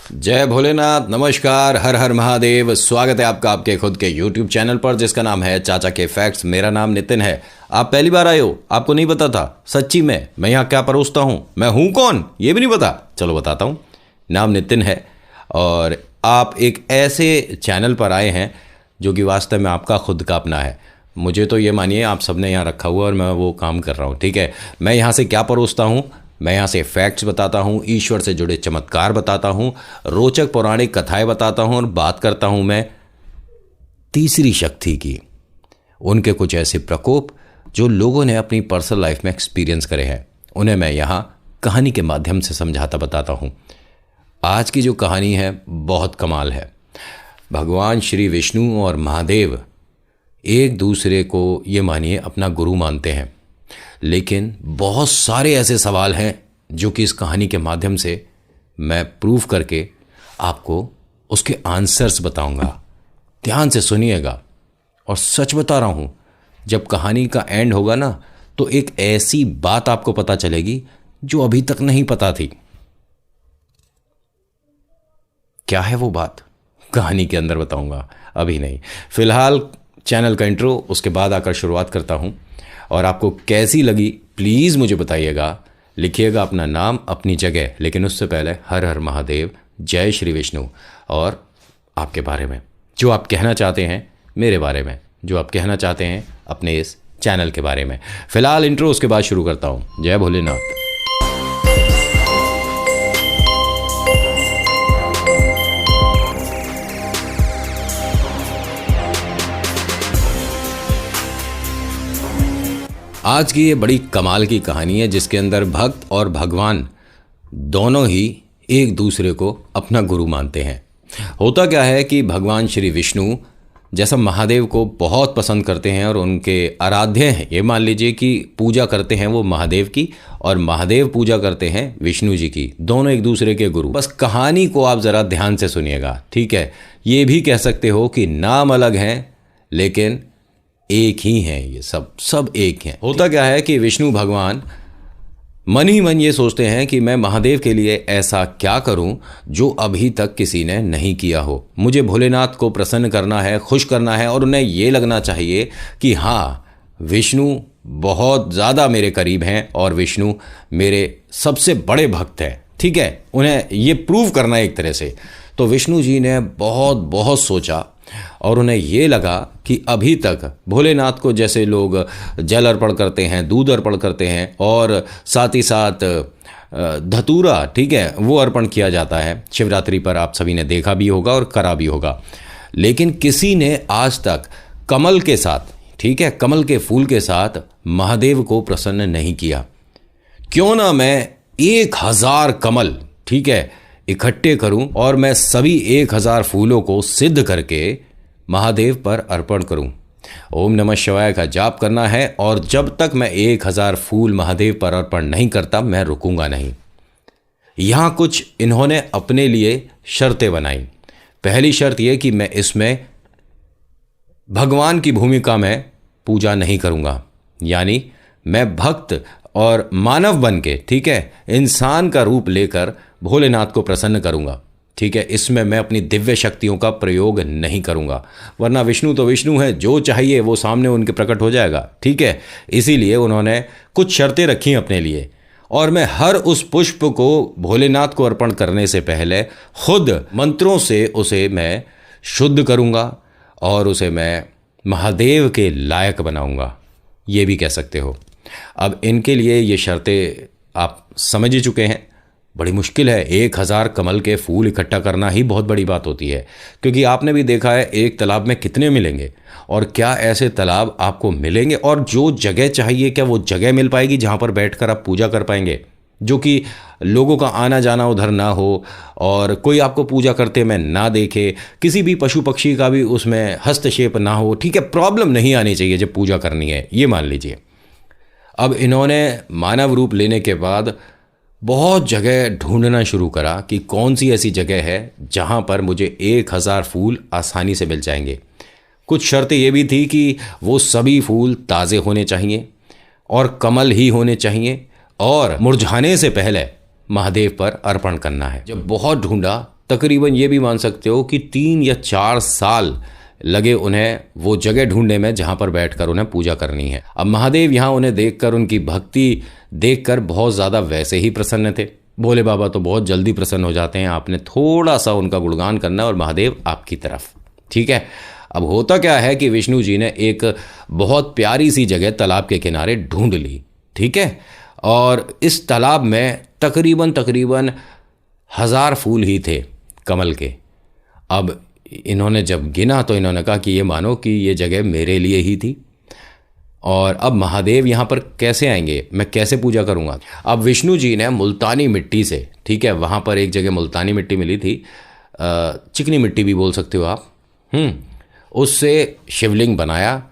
जय भोलेनाथ। नमस्कार, हर हर महादेव। स्वागत है आपका आपके खुद के YouTube चैनल पर जिसका नाम है चाचा के फैक्ट्स। मेरा नाम नितिन है। आप पहली बार आए हो, आपको नहीं पता था सच्ची में मैं यहाँ क्या परोसता हूँ, मैं हूँ कौन ये भी नहीं पता। चलो बताता हूँ। नाम नितिन है और आप एक ऐसे चैनल पर आए हैं जो कि वास्तव में आपका खुद का अपना है। मुझे तो ये मानिए आप सबने यहाँ रखा हुआ और मैं वो काम कर रहा हूँ। ठीक है, मैं यहाँ से क्या परोसता हूँ, मैं यहाँ से फैक्ट्स बताता हूँ, ईश्वर से जुड़े चमत्कार बताता हूँ, रोचक पौराणिक कथाएं बताता हूँ और बात करता हूँ मैं तीसरी शक्ति की। उनके कुछ ऐसे प्रकोप जो लोगों ने अपनी पर्सनल लाइफ में एक्सपीरियंस करे हैं, उन्हें मैं यहाँ कहानी के माध्यम से समझाता बताता हूँ। आज की जो कहानी है बहुत कमाल है। भगवान श्री विष्णु और महादेव एक दूसरे को ये मानिए अपना गुरु मानते हैं, लेकिन बहुत सारे ऐसे सवाल हैं जो कि इस कहानी के माध्यम से मैं प्रूव करके आपको उसके आंसर्स बताऊंगा। ध्यान से सुनिएगा और सच बता रहा हूं, जब कहानी का एंड होगा ना तो एक ऐसी बात आपको पता चलेगी जो अभी तक नहीं पता थी। क्या है वो बात, कहानी के अंदर बताऊंगा, अभी नहीं। फिलहाल चैनल का इंट्रो, उसके बाद आकर शुरुआत करता हूं। और आपको कैसी लगी प्लीज़ मुझे बताइएगा, लिखिएगा अपना नाम अपनी जगह, लेकिन उससे पहले हर हर महादेव, जय श्री विष्णु और आपके बारे में जो आप कहना चाहते हैं, मेरे बारे में जो आप कहना चाहते हैं, अपने इस चैनल के बारे में। फिलहाल इंट्रो, उसके बाद शुरू करता हूँ। जय भोलेनाथ। आज की ये बड़ी कमाल की कहानी है जिसके अंदर भक्त और भगवान दोनों ही एक दूसरे को अपना गुरु मानते हैं। होता क्या है कि भगवान श्री विष्णु जैसा महादेव को बहुत पसंद करते हैं और उनके आराध्य हैं, ये मान लीजिए कि पूजा करते हैं वो महादेव की और महादेव पूजा करते हैं विष्णु जी की, दोनों एक दूसरे के गुरु। बस कहानी को आप ज़रा ध्यान से सुनिएगा, ठीक है। ये भी कह सकते हो कि नाम अलग हैं लेकिन एक ही हैं, ये सब एक हैं। होता क्या है कि विष्णु भगवान मन ही मन ये सोचते हैं कि मैं महादेव के लिए ऐसा क्या करूं जो अभी तक किसी ने नहीं किया हो। मुझे भोलेनाथ को प्रसन्न करना है, खुश करना है और उन्हें ये लगना चाहिए कि हाँ, विष्णु बहुत ज़्यादा मेरे करीब हैं और विष्णु मेरे सबसे बड़े भक्त हैं। ठीक है, उन्हें ये प्रूव करना है एक तरह से। तो विष्णु जी ने बहुत बहुत सोचा और उन्हें ये लगा कि अभी तक भोलेनाथ को जैसे लोग जल अर्पण करते हैं, दूध अर्पण करते हैं और साथ ही साथ धतूरा, ठीक है, वो अर्पण किया जाता है शिवरात्रि पर, आप सभी ने देखा भी होगा और करा भी होगा। लेकिन किसी ने आज तक कमल के साथ, ठीक है, कमल के फूल के साथ महादेव को प्रसन्न नहीं किया। क्यों ना मैं 1000 कमल, ठीक है, इकट्ठे करूं और मैं सभी 1000 फूलों को सिद्ध करके महादेव पर अर्पण करूं। ओम नमः शिवाय का जाप करना है और जब तक मैं 1000 फूल महादेव पर अर्पण नहीं करता मैं रुकूंगा नहीं। यहां कुछ इन्होंने अपने लिए शर्तें बनाई। पहली शर्त यह कि मैं इसमें भगवान की भूमिका में पूजा नहीं करूंगा, यानी मैं भक्त और मानव बन के, ठीक है, इंसान का रूप लेकर भोलेनाथ को प्रसन्न करूंगा। ठीक है, इसमें मैं अपनी दिव्य शक्तियों का प्रयोग नहीं करूंगा, वरना विष्णु तो विष्णु है, जो चाहिए वो सामने उनके प्रकट हो जाएगा। ठीक है, इसीलिए उन्होंने कुछ शर्तें रखी अपने लिए और मैं हर उस पुष्प को भोलेनाथ को अर्पण करने से पहले खुद मंत्रों से उसे मैं शुद्ध करूंगा और उसे मैं महादेव के लायक बनाऊंगा, ये भी कह सकते हो। अब इनके लिए ये शर्तें आप समझ ही चुके हैं। बड़ी मुश्किल है, 1000 कमल के फूल इकट्ठा करना ही बहुत बड़ी बात होती है, क्योंकि आपने भी देखा है एक तालाब में कितने मिलेंगे और क्या ऐसे तालाब आपको मिलेंगे और जो जगह चाहिए क्या वो जगह मिल पाएगी जहाँ पर बैठकर आप पूजा कर पाएंगे, जो कि लोगों का आना जाना उधर ना हो और कोई आपको पूजा करते में ना देखे, किसी भी पशु पक्षी का भी उसमें हस्तक्षेप ना हो। ठीक है, प्रॉब्लम नहीं आनी चाहिए जब पूजा करनी है, ये मान लीजिए। अब इन्होंने मानव रूप लेने के बाद बहुत जगह ढूंढना शुरू करा कि कौन सी ऐसी जगह है जहां पर मुझे 1000 फूल आसानी से मिल जाएंगे। कुछ शर्तें ये भी थी कि वो सभी फूल ताज़े होने चाहिए और कमल ही होने चाहिए और मुरझाने से पहले महादेव पर अर्पण करना है। जब बहुत ढूंढा तकरीबन ये भी मान सकते हो कि 3 या 4 साल लगे उन्हें वो जगह ढूंढने में जहाँ पर बैठकर उन्हें पूजा करनी है। अब महादेव यहाँ उन्हें देखकर, उनकी भक्ति देखकर बहुत ज़्यादा वैसे ही प्रसन्न थे। भोले बाबा तो बहुत जल्दी प्रसन्न हो जाते हैं, आपने थोड़ा सा उनका गुणगान करना है और महादेव आपकी तरफ। ठीक है। अब होता क्या है कि विष्णु जी ने एक बहुत प्यारी सी जगह तालाब के किनारे ढूंढ ली। ठीक है। और इस तालाब में तकरीबन तकरीबन 1000 फूल ही थे कमल के। अब इन्होंने जब गिना तो इन्होंने कहा कि ये मानो कि ये जगह मेरे लिए ही थी, और अब महादेव यहाँ पर कैसे आएंगे, मैं कैसे पूजा करूँगा। अब विष्णु जी ने मुल्तानी मिट्टी से, ठीक है, वहाँ पर एक जगह मुल्तानी मिट्टी मिली थी, चिकनी मिट्टी भी बोल सकते हो आप, उससे शिवलिंग बनाया।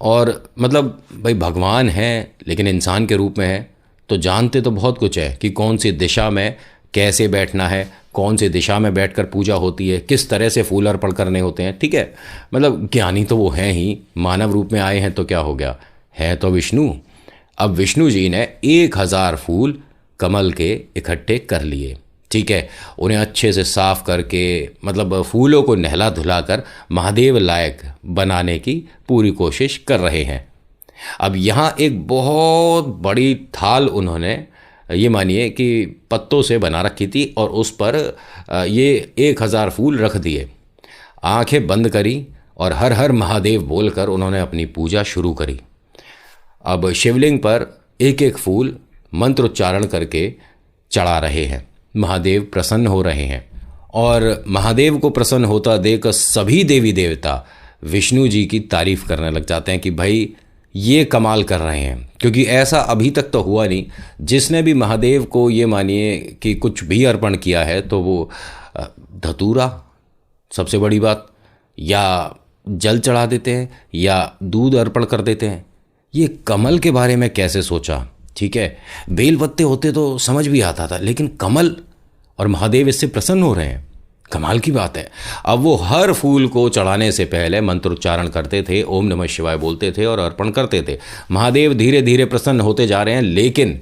और मतलब भाई भगवान हैं लेकिन इंसान के रूप में है, तो जानते तो बहुत कुछ है कि कौन सी दिशा में कैसे बैठना है, कौन सी दिशा में बैठकर पूजा होती है, किस तरह से फूल अर्पण करने होते हैं। ठीक है। मतलब ज्ञानी तो वो हैं ही, मानव रूप में आए हैं तो क्या हो गया, है तो विष्णु। अब विष्णु जी ने 1000 फूल कमल के इकट्ठे कर लिए। ठीक है। उन्हें अच्छे से साफ करके, मतलब फूलों को नहला धुलाकर महादेव लायक बनाने की पूरी कोशिश कर रहे हैं। अब यहाँ एक बहुत बड़ी थाल उन्होंने, ये मानिए कि पत्तों से बना रखी थी, और उस पर ये 1000 फूल रख दिए। आंखें बंद करी और हर हर महादेव बोलकर उन्होंने अपनी पूजा शुरू करी। अब शिवलिंग पर एक एक फूल मंत्रोच्चारण करके चढ़ा रहे हैं। महादेव प्रसन्न हो रहे हैं, और महादेव को प्रसन्न होता देख सभी देवी देवता विष्णु जी की तारीफ करने लग जाते हैं कि भाई ये कमाल कर रहे हैं, क्योंकि ऐसा अभी तक तो हुआ नहीं। जिसने भी महादेव को ये मानिए कि कुछ भी अर्पण किया है तो वो धतूरा, सबसे बड़ी बात, या जल चढ़ा देते हैं या दूध अर्पण कर देते हैं। ये कमल के बारे में कैसे सोचा। ठीक है। बेल पत्ते होते तो समझ भी आता था, लेकिन कमल, और महादेव इससे प्रसन्न हो रहे हैं, कमाल की बात है। अब वो हर फूल को चढ़ाने से पहले मंत्रोच्चारण करते थे, ओम नमः शिवाय बोलते थे और अर्पण करते थे। महादेव धीरे धीरे प्रसन्न होते जा रहे हैं, लेकिन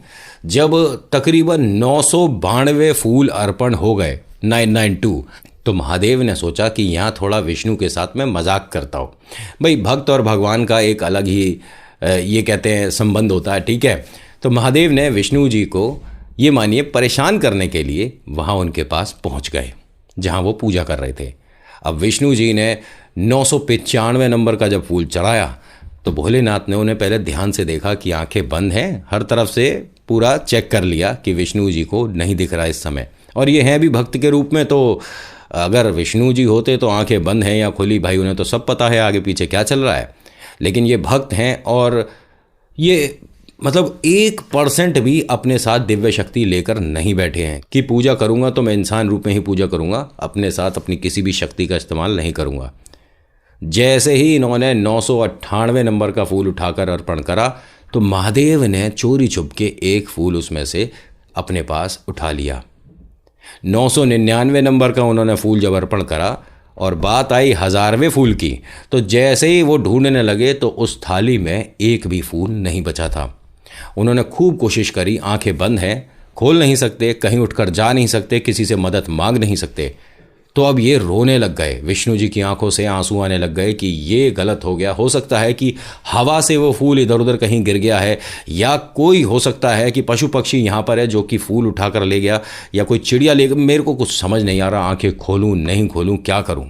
जब तकरीबन 992 फूल अर्पण हो गए, 992, तो महादेव ने सोचा कि यहाँ थोड़ा विष्णु के साथ में मजाक करता हूँ। भाई भक्त और भगवान का एक अलग ही ये कहते हैं संबंध होता है। ठीक है। तो महादेव ने विष्णु जी को ये मानिए परेशान करने के लिए वहाँ उनके पास पहुँच गए जहाँ वो पूजा कर रहे थे। अब विष्णु जी ने 995 नंबर का जब फूल चढ़ाया तो भोलेनाथ ने उन्हें पहले ध्यान से देखा कि आंखें बंद हैं, हर तरफ से पूरा चेक कर लिया कि विष्णु जी को नहीं दिख रहा इस समय, और ये हैं भी भक्त के रूप में, तो अगर विष्णु जी होते तो आंखें बंद हैं या खुली, भाई उन्हें तो सब पता है आगे पीछे क्या चल रहा है। लेकिन ये भक्त हैं और ये मतलब 1% भी अपने साथ दिव्य शक्ति लेकर नहीं बैठे हैं कि पूजा करूंगा तो मैं इंसान रूप में ही पूजा करूंगा, अपने साथ अपनी किसी भी शक्ति का इस्तेमाल नहीं करूंगा। जैसे ही इन्होंने 998 नंबर का फूल उठाकर अर्पण करा तो महादेव ने चोरी छुपके एक फूल उसमें से अपने पास उठा लिया। 999 नंबर का उन्होंने फूल जब अर्पण करा और बात आई 1000वें फूल की, तो जैसे ही वो ढूंढने लगे तो उस थाली में एक भी फूल नहीं बचा था। उन्होंने खूब कोशिश करी, आंखें बंद हैं, खोल नहीं सकते, कहीं उठकर जा नहीं सकते, किसी से मदद मांग नहीं सकते। तो अब ये रोने लग गए, विष्णु जी की आंखों से आंसू आने लग गए कि ये गलत हो गया। हो सकता है कि हवा से वो फूल इधर उधर कहीं गिर गया है, या कोई हो सकता है कि पशु पक्षी यहाँ पर है जो कि फूल उठाकर ले गया, या कोई चिड़िया ले गया। मेरे को कुछ समझ नहीं आ रहा, आंखें खोलूं नहीं खोलूं, क्या करूं।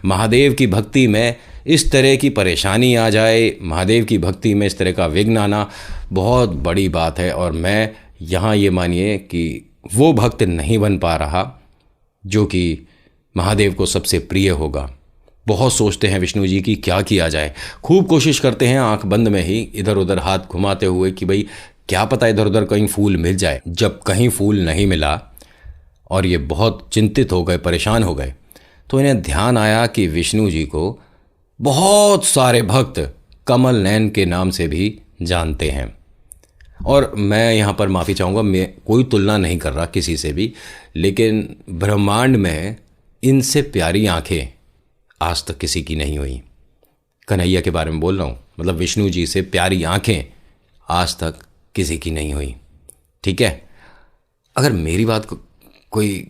महादेव की भक्ति में इस तरह की परेशानी आ जाए, महादेव की भक्ति में इस तरह का विघ्न आना बहुत बड़ी बात है। और मैं यहाँ ये मानिए कि वो भक्त नहीं बन पा रहा जो कि महादेव को सबसे प्रिय होगा। बहुत सोचते हैं विष्णु जी की क्या किया जाए, खूब कोशिश करते हैं आंख बंद में ही इधर उधर हाथ घुमाते हुए कि भाई क्या पता इधर उधर कहीं फूल मिल जाए। जब कहीं फूल नहीं मिला और ये बहुत चिंतित हो गए, परेशान हो गए, तो इन्हें ध्यान आया कि विष्णु जी को बहुत सारे भक्त कमल नयन के नाम से भी जानते हैं। और मैं यहाँ पर माफ़ी चाहूँगा, मैं कोई तुलना नहीं कर रहा किसी से भी, लेकिन ब्रह्मांड में इनसे प्यारी आंखें आज तक किसी की नहीं हुई। कन्हैया के बारे में बोल रहा हूँ, मतलब विष्णु जी से प्यारी आंखें आज तक किसी की नहीं हुई। ठीक है। अगर मेरी बात को कोई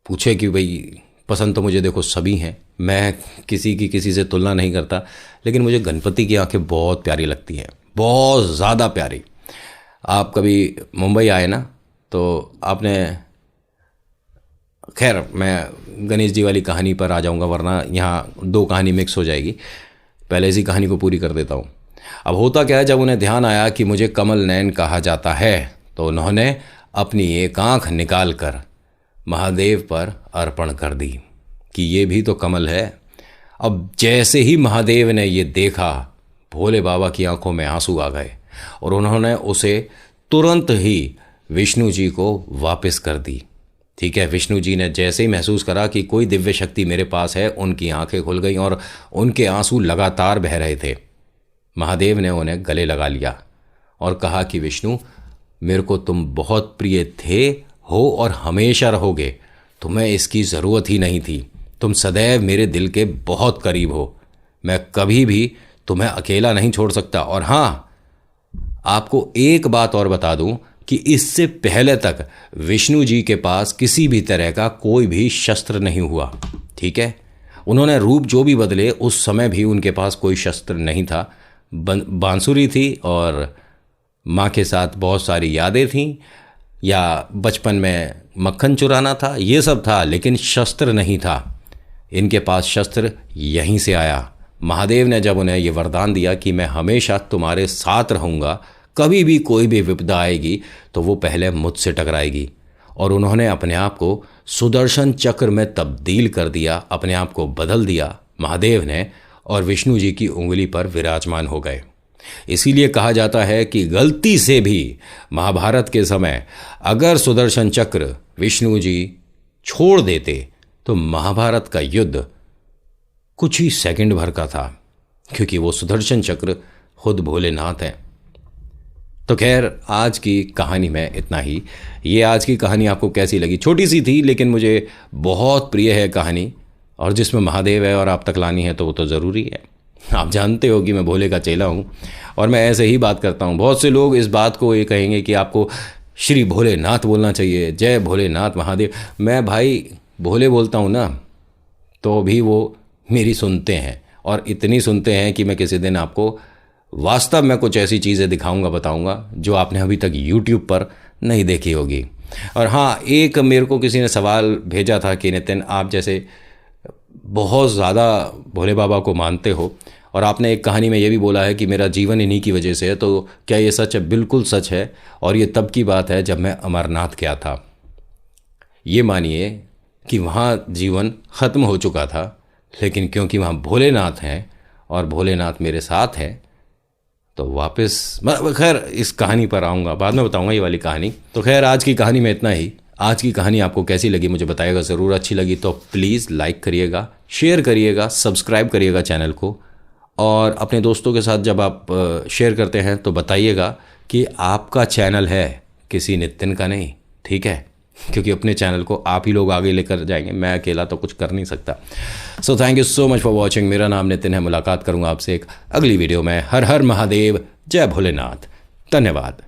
पूछे कि भाई पसंद तो मुझे देखो सभी हैं, मैं किसी की किसी से तुलना नहीं करता, लेकिन मुझे गणपति की आंखें बहुत प्यारी लगती हैं, बहुत ज़्यादा प्यारी। आप कभी मुंबई आए ना तो आपने, खैर मैं गणेश जी वाली कहानी पर आ जाऊंगा वरना यहाँ दो कहानी मिक्स हो जाएगी। पहले इसी कहानी को पूरी कर देता हूँ। अब होता क्या है, जब उन्हें ध्यान आया कि मुझे कमल नयन कहा जाता है तो उन्होंने अपनी एक आंख निकाल कर महादेव पर अर्पण कर दी कि ये भी तो कमल है। अब जैसे ही महादेव ने ये देखा, भोले बाबा की आंखों में आंसू आ गए और उन्होंने उसे तुरंत ही विष्णु जी को वापस कर दी। ठीक है, विष्णु जी ने जैसे ही महसूस करा कि कोई दिव्य शक्ति मेरे पास है, उनकी आंखें खुल गईं और उनके आंसू लगातार बह रहे थे। महादेव ने उन्हें गले लगा लिया और कहा कि विष्णु, मेरे को तुम बहुत प्रिय थे, हो और हमेशा रहोगे। तुम्हें इसकी ज़रूरत ही नहीं थी, तुम सदैव मेरे दिल के बहुत करीब हो। मैं कभी भी तुम्हें अकेला नहीं छोड़ सकता। और हाँ, आपको एक बात और बता दूं कि इससे पहले तक विष्णु जी के पास किसी भी तरह का कोई भी शस्त्र नहीं हुआ। ठीक है, उन्होंने रूप जो भी बदले, उस समय भी उनके पास कोई शस्त्र नहीं था। बांसुरी थी और माँ के साथ बहुत सारी यादें थीं, या बचपन में मक्खन चुराना था, ये सब था, लेकिन शस्त्र नहीं था। इनके पास शस्त्र यहीं से आया। महादेव ने जब उन्हें ये वरदान दिया कि मैं हमेशा तुम्हारे साथ रहूँगा, कभी भी कोई भी विपदा आएगी तो वो पहले मुझसे टकराएगी, और उन्होंने अपने आप को सुदर्शन चक्र में तब्दील कर दिया, अपने आप को बदल दिया महादेव ने, और विष्णु जी की उंगली पर विराजमान हो गए। इसीलिए कहा जाता है कि गलती से भी महाभारत के समय अगर सुदर्शन चक्र विष्णु जी छोड़ देते तो महाभारत का युद्ध कुछ ही सेकंड भर का था, क्योंकि वो सुदर्शन चक्र खुद भोलेनाथ हैं। तो खैर, आज की कहानी में इतना ही। ये आज की कहानी आपको कैसी लगी? छोटी सी थी लेकिन मुझे बहुत प्रिय है कहानी, और जिसमें महादेव है और आप तक लानी है तो वो तो ज़रूरी है। आप जानते हो कि मैं भोले का चेला हूँ और मैं ऐसे ही बात करता हूँ। बहुत से लोग इस बात को ये कहेंगे कि आपको श्री भोलेनाथ बोलना चाहिए, जय भोलेनाथ महादेव। मैं भाई भोले बोलता हूँ ना, तो भी वो मेरी सुनते हैं, और इतनी सुनते हैं कि मैं किसी दिन आपको वास्तव में कुछ ऐसी चीज़ें दिखाऊंगा, बताऊंगा जो आपने अभी तक YouTube पर नहीं देखी होगी। और हाँ, एक मेरे को किसी ने सवाल भेजा था कि नितिन, आप जैसे बहुत ज़्यादा भोले बाबा को मानते हो और आपने एक कहानी में ये भी बोला है कि मेरा जीवन इन्हीं की वजह से है, तो क्या ये सच है? बिल्कुल सच है, और ये तब की बात है जब मैं अमरनाथ गया था। ये मानिए कि वहाँ जीवन ख़त्म हो चुका था, लेकिन क्योंकि वहाँ भोलेनाथ हैं और भोलेनाथ मेरे साथ हैं, तो वापस, खैर इस कहानी पर आऊँगा, बाद में बताऊँगा ये वाली कहानी। तो खैर, आज की कहानी में इतना ही। आज की कहानी आपको कैसी लगी मुझे बताइएगा ज़रूर। अच्छी लगी तो प्लीज़ लाइक करिएगा, शेयर करिएगा, सब्सक्राइब करिएगा चैनल को, और अपने दोस्तों के साथ जब आप शेयर करते हैं तो बताइएगा कि आपका चैनल है, किसी नितिन का नहीं। ठीक है, क्योंकि अपने चैनल को आप ही लोग आगे लेकर जाएंगे, मैं अकेला तो कुछ कर नहीं सकता। So thank you so much for watching. मेरा नाम नितिन है। मुलाकात करूँगा आपसे एक अगली वीडियो में। हर हर महादेव, जय भोलेनाथ। धन्यवाद।